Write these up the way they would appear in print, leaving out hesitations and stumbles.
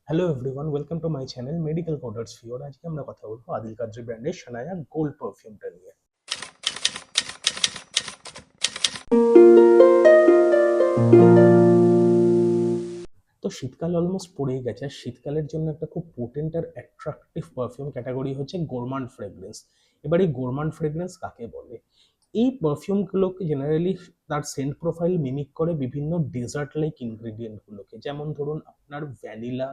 Hello everyone, welcome to my channel medical products ফিওর। আজকে আমরা কথা বলবো আদিল কাদ্রি ব্র্যান্ডের শানায়া গোল্ড পারফিউমটা নিয়ে। তো শীতকাল অলমোস্ট পড়েই গেছে, আর শীতকালের জন্য একটা খুব পোটেন্ট আর অ্যাট্রাকটিভ পারফিউম ক্যাটাগরি হচ্ছে গোরমান্ড ফ্রেগরেন্স। এবার এই গোরমান্ড ফ্রেগরেন্স কাকে বলে? এই পারফিউমগুলোকে জেনারেলি তার সেন্ট প্রোফাইল মিমিক করে বিভিন্ন ডেজার্ট লাইক ইনগ্রিডিয়েন্টগুলোকে, যেমন ধরুন আপনার ভ্যানিলা,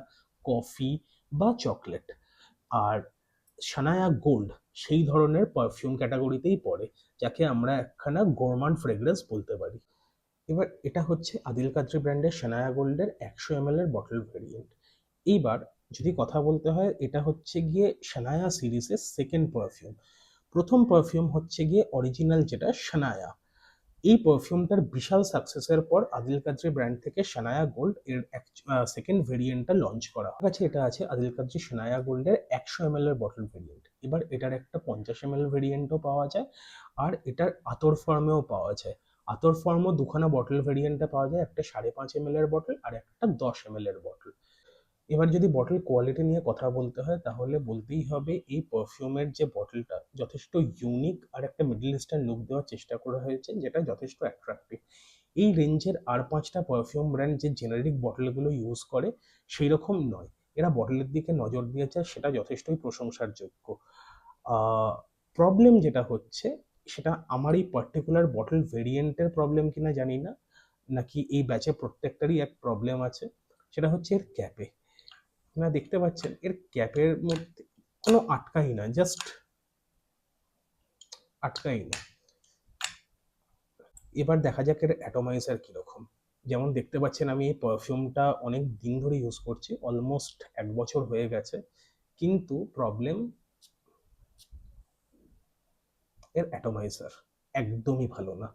কফি বা চকলেট। আর শানায়া গোল্ড সেই ধরনের পারফিউম ক্যাটাগরিতেই পড়ে, যাকে আমরা একখানা গোরমান্ড ফ্রেগ্রেন্স বলতে পারি। এবার এটা হচ্ছে আদিল কাদ্রি ব্র্যান্ডের শানায়া গোল্ডের 100 ml এর বটল ভেরিয়েন্ট। এইবার যদি কথা বলতে হয়, এটা হচ্ছে গিয়ে শানায়া সিরিজের সেকেন্ড পারফিউম। প্রথম পারফিউম হচ্ছে গিয়ে অরিজিনাল, যেটা শানায়া। এই পারফিউমটার বিশাল সাকসেসের পর আদিল কাদ্রি ব্র্যান্ড থেকে শানায়া গোল্ড এর সেকেন্ড ভেরিয়েন্টটা লঞ্চ করা হয়। কাছে এটা আছে আদিল কাদ্রি শানায়া গোল্ডের 100 ml এর বটল ভেরিয়েন্ট। এবার এটার একটা 50 ml ভেরিয়েন্টও পাওয়া যায়, আর এটার আতর ফর্মেও পাওয়া যায়। আতর ফর্মও দুখানা বটল ভেরিয়েন্টে পাওয়া যায়, একটা 5.5 ml এর বটল আর একটা 10 ml এর বটল। এবার যদি বটল কোয়ালিটি নিয়ে কথা বলতে হয়, তাহলে বলতেই হবে এই পারফিউমের যে বটলটা যথেষ্ট ইউনিক আর একটা মিডল ইস্টার্ন লুক দেওয়ার চেষ্টা করা হয়েছে, যেটা যথেষ্ট অ্যাট্রাক্টিভ। এই রেঞ্জের আর পাঁচটা পারফিউম ব্র্যান্ড যে জেনারিক বটলগুলো ইউজ করে সেই রকম নয়, এরা বটলের দিকে নজর দিয়েছে, সেটা যথেষ্টই প্রশংসার যোগ্য। প্রবলেম যেটা হচ্ছে, সেটা আমার এই পার্টিকুলার বটল ভেরিয়েন্টের প্রবলেম কিনা জানি না, নাকি এই ব্যাচে প্রত্যেকটারই এক প্রবলেম আছে। সেটা হচ্ছে এর ক্যাপে। আপনারা দেখতে পাচ্ছেন এর ক্যাপের মধ্যে কোনো আটকাই না, জাস্ট আটকাই না। এবার দেখা যাক এর অ্যাটমাইজার কিরকম। যেমন দেখতে পাচ্ছেন, আমি এই পারফিউমটা অনেক দিন ধরে ইউজ করছি, অলমোস্ট 1 বছর হয়ে গেছে, কিন্তু প্রবলেম এর অ্যাটমাইজার একদমই ভালো না,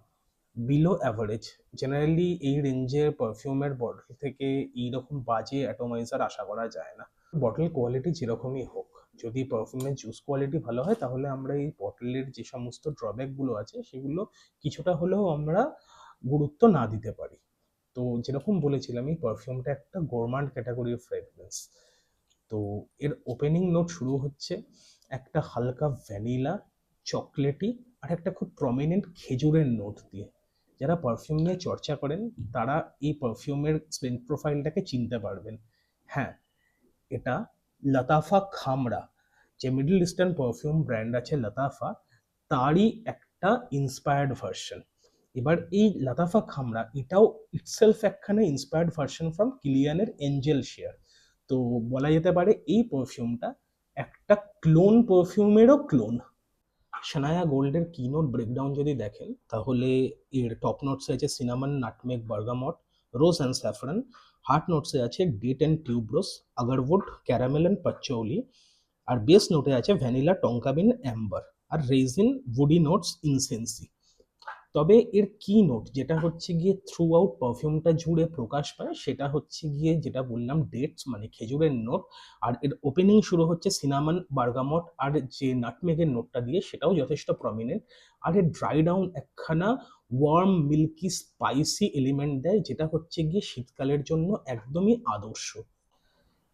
বিলো অ্যাভারেজ। জেনারেলি এই রেঞ্জের পারফিউমের বটল থেকে এইরকম বাজে অ্যাটমাইজার আশা করা যায় না। বটল কোয়ালিটি যেরকমই হোক, যদি পারফিউমের জুস কোয়ালিটি ভালো হয়, তাহলে আমরা এই বটলের যে সমস্ত ড্রব্যাকগুলো আছে সেগুলো কিছুটা হলেও আমরা গুরুত্ব না দিতে পারি। তো যেরকম বলেছিলাম, এই পারফিউমটা একটা গোরমান্ড ক্যাটাগরির ফ্রেগরেন্স। তো এর ওপেনিং নোট শুরু হচ্ছে একটা হালকা ভ্যানিলা, চকলেটি আর একটা খুব প্রমিনেন্ট খেজুরের নোট দিয়ে। যারা পারফিউম নিয়ে চর্চা করেন, তারা এই পারফিউমের সেন্ট প্রোফাইলটাকে চিনতে পারবেন। হ্যাঁ, এটা লতাফা খামরা, যে মিডল ইস্টার্ন পারফিউম ব্র্যান্ড আছে লতাফা, তারই একটা ইন্সপায়ার্ড ভার্সন। এবার এই লতাফা খামরা এটাও ইটসেলফ একখানা ইন্সপায়ার্ড ভার্সন ফ্রম কিলিয়ানের এঞ্জেল শেয়ার। তো বলা যেতে পারে এই পারফিউমটা একটা ক্লোন পারফিউমেরও ক্লোন। শানায়া গোল্ডের কিনোট ব্রেকডাউন যদি দেখেন, তাহলে এর টপ নোটসে আছে cinnamon, nutmeg, bergamot, rose and saffron. Heart নোটসে আছে date and tuberose, agarwood, caramel and patchouli. আর বেস নোটে আছে ভ্যানিলা, টঙ্কাবিন, অ্যাম্বার। আর রেজিন, উডি নোটস, ইনসেন্সি। তবে এর কি নোট যেটা হচ্ছে গিয়ে থ্রু আউট পারফিউমটা জুড়ে প্রকাশ পায়, সেটা হচ্ছে গিয়ে যেটা বললাম ডেটস মানে খেজুরের নোট। আর এর ওপেনিং শুরু হচ্ছে সিনামন, বার্গামট আর যে নাটমেগের নোটটা দিয়ে, সেটাও যথেষ্ট প্রমিনেন্ট। আর এর ড্রাই ডাউন একখানা ওয়ার্ম মিল্কি স্পাইসি এলিমেন্ট দেয়, যেটা হচ্ছে গিয়ে শীতকালের জন্য একদমই আদর্শ।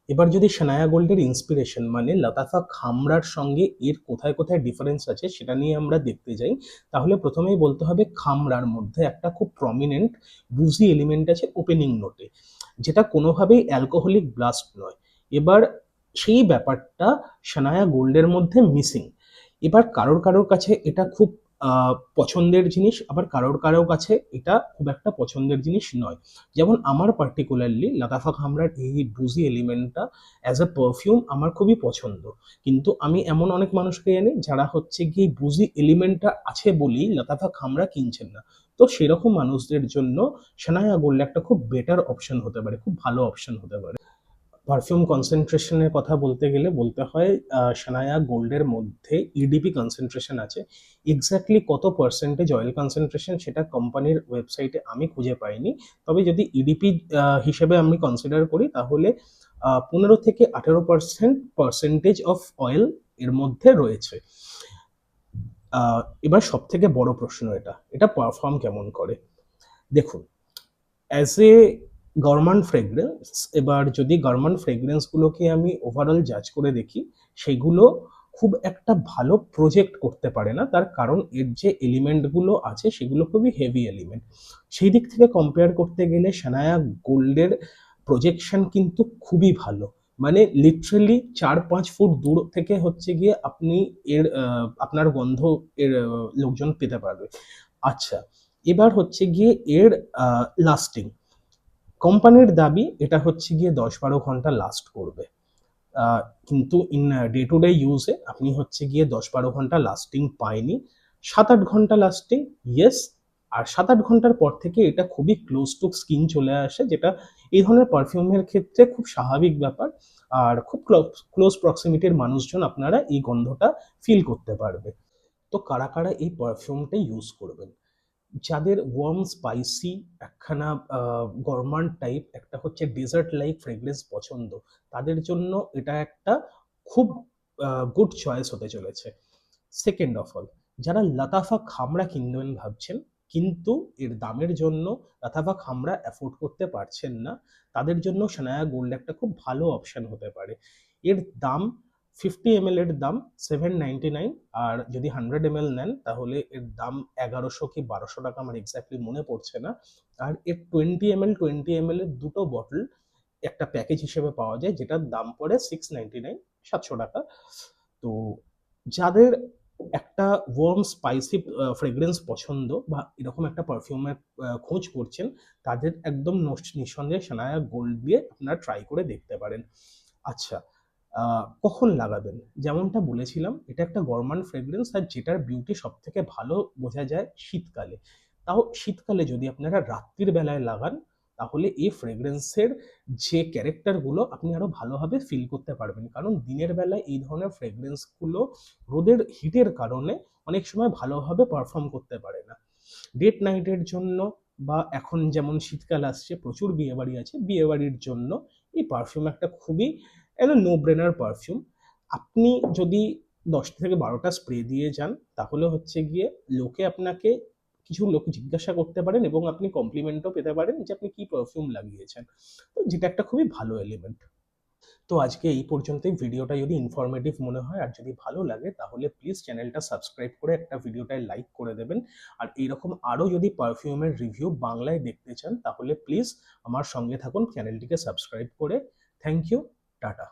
এবার যদি শানায়া গোল্ডের ইন্সপিরেশন মানে লতাফা খামরার সঙ্গে এর কোথায় কোথায় ডিফারেন্স আছে সেটা নিয়ে আমরা দেখতে যাই, তাহলে প্রথমেই বলতে হবে খামরার মধ্যে একটা খুব প্রমিনেন্ট বুজি এলিমেন্ট আছে ওপেনিং নোটে, যেটা কোনোভাবেই অ্যালকোহলিক ব্লাস্ট নয়। এবার সেই ব্যাপারটা শানায়া গোল্ডের মধ্যে মিসিং। এবার কারোর কারোর কাছে এটা খুব পছন্দের জিনিস, আবার কারোর কারোর কাছে এটা খুব একটা পছন্দের জিনিস নয়। যেমন আমার পার্টিকুলারলি লাতাফা খামরার এই বুজি এলিমেন্টটা অ্যাজ এ পারফিউম আমার খুবই পছন্দ, কিন্তু আমি এমন অনেক মানুষকে জানি যারা হচ্ছে গিয়ে বুজি এলিমেন্টটা আছে বলেই লাতাফা খামরা কিনছেন না। তো সেরকম মানুষদের জন্য শানায়া গোল্ড একটা খুব বেটার অপশন হতে পারে, খুব ভালো অপশন হতে পারে। পারফিউম কনসেন্ট্রেশনের কথা বলতে গেলে বলতে হয় শানায়া গোল্ডের মধ্যে ইডিপি কনসেন্ট্রেশন আছে। এক্স্যাক্টলি কত পার্সেন্টেজ অয়েল কনসেন্ট্রেশন সেটা কোম্পানির ওয়েবসাইটে আমি খুঁজে পাইনি। তবে যদি ইডিপি হিসেবে আমি কনসিডার করি, তাহলে 15 থেকে 18% পার্সেন্টেজ অফ অয়েল এর মধ্যে রয়েছে। এবার সব থেকে বড় প্রশ্ন, এটা এটা পারফর্ম কেমন করে। দেখুন, অ্যাজ এ গরমান ফ্রেগরেন্স, এবার যদি গরমান ফ্রেগরেন্সগুলোকে আমি ওভারঅল জাজ করে দেখি, সেগুলো খুব একটা ভালো প্রজেক্ট করতে পারে না। তার কারণ এর যে এলিমেন্টগুলো আছে সেগুলো খুবই হেভি এলিমেন্ট। সেই দিক থেকে কম্পেয়ার করতে গেলে সানায়া গোল্ডের প্রজেকশন কিন্তু খুবই ভালো। মানে লিটারেলি 4-5 ফুট দূর থেকে হচ্ছে গিয়ে আপনি এর আপনার গন্ধ এর লোকজন পেতে পারবে। আচ্ছা, এবার হচ্ছে গিয়ে এর লাস্টিং। কোম্পানির দাবি এটা হচ্ছে গিয়ে 10-12 ঘন্টা লাস্ট করবে, কিন্তু ইন ডে টু ডে ইউজে আপনি হচ্ছে গিয়ে 10-12 ঘন্টা লাস্টিং পায়নি। 7-8 ঘন্টা লাস্টিং, ইয়েস। আর 7-8 ঘন্টার পর থেকে এটা খুবই ক্লোজ টু স্কিন চলে আসে, যেটা এই ধরনের পারফিউমের ক্ষেত্রে খুব স্বাভাবিক ব্যাপার। আর খুব ক্লোজ প্রক্সিমিটির মানুষজন আপনারা এই গন্ধটা ফিল করতে পারবে। তো কারা কারা এই পারফিউমটা ইউজ করবেন? যাদের ওয়ার্ম স্পাইসি একখানা গরমান্ড টাইপ, একটা হচ্ছে ডেজার্ট লাইক ফ্রেগরেন্স পছন্দ, তাদের জন্য এটা একটা খুব গুড চয়েস হতে চলেছে। সেকেন্ড অফ অল, যারা লাতাফা খামড়া কিনবেন ভাবছেন কিন্তু এর দামের জন্য লাতাফা খামড়া অ্যাফোর্ড করতে পারছেন না, তাদের জন্য সানায়া গোল্ড একটা খুব ভালো অপশন হতে পারে। এর দাম 50 ml এর দাম 799, আর যদি 100 ml নেন তাহলে এর দাম 1100 কি 1200 টাকা, আমার এক্স্যাক্টলি মনে পড়ছে না। আর এর 20 ml এর দুটো বটল একটা প্যাকেজ হিসেবে পাওয়া যায়, যেটার দাম পড়ে 699, 700 টাকা। তো যাদের একটা ওয়ার্ম স্পাইসি ফ্রেগ্রেন্স পছন্দ বা এরকম একটা পারফিউমের খোঁজ করছেন, তাদের একদম নিঃসন্দেহে সানায়া গোল্ড দিয়ে আপনারা ট্রাই করে দেখতে পারেন। আচ্ছা, কখন লাগাবেন? যেমনটা বলেছিলাম, এটা একটা গরমান ফ্রেগ্রেন্স, আর যেটার বিউটি সব থেকে ভালো বোঝা যায় শীতকালে। তাও শীতকালে যদি আপনারা রাত্রির বেলায় লাগান, তাহলে এই ফ্রেগ্রেন্সের যে ক্যারেক্টারগুলো আপনি আরো ভালোভাবে ফিল করতে পারবেন। কারণ দিনের বেলায় এই ধরনের ফ্রেগ্রেন্সগুলো রোদের হিটের কারণে অনেক সময় ভালোভাবে পারফর্ম করতে পারে না। ডেট নাইটের জন্য বা এখন যেমন শীতকাল আসছে, প্রচুর বিয়েবাড়ি আছে, বিয়েবাড়ির জন্য এই পারফিউম একটা খুবই নো ব্রেনার পারফিউম। আপনি যদি 10 থেকে 12টা স্প্রে দিয়ে যান, তাহলে হচ্ছে গিয়ে কিছু লোক জিজ্ঞাসা করতে পারেন এবং আপনি কমপ্লিমেন্টও পেতে পারেন যে আপনি কি পারফিউম লাগিয়েছেন। তো যেটা একটা খুবই ভালো এলিমেন্ট। তো আজকে এই পর্যন্তই। ভিডিওটা যদি ইনফরমেটিভ মনে হয় আর যদি ভালো লাগে, তাহলে প্লিজ চ্যানেলটা সাবস্ক্রাইব করে একটা ভিডিওটায় লাইক করে দেবেন। আর এইরকম আরও যদি পারফিউমের রিভিউ বাংলায় দেখতে চান, তাহলে প্লিজ আমার সঙ্গে থাকুন চ্যানেলটিকে সাবস্ক্রাইব করে। Thank you, tata.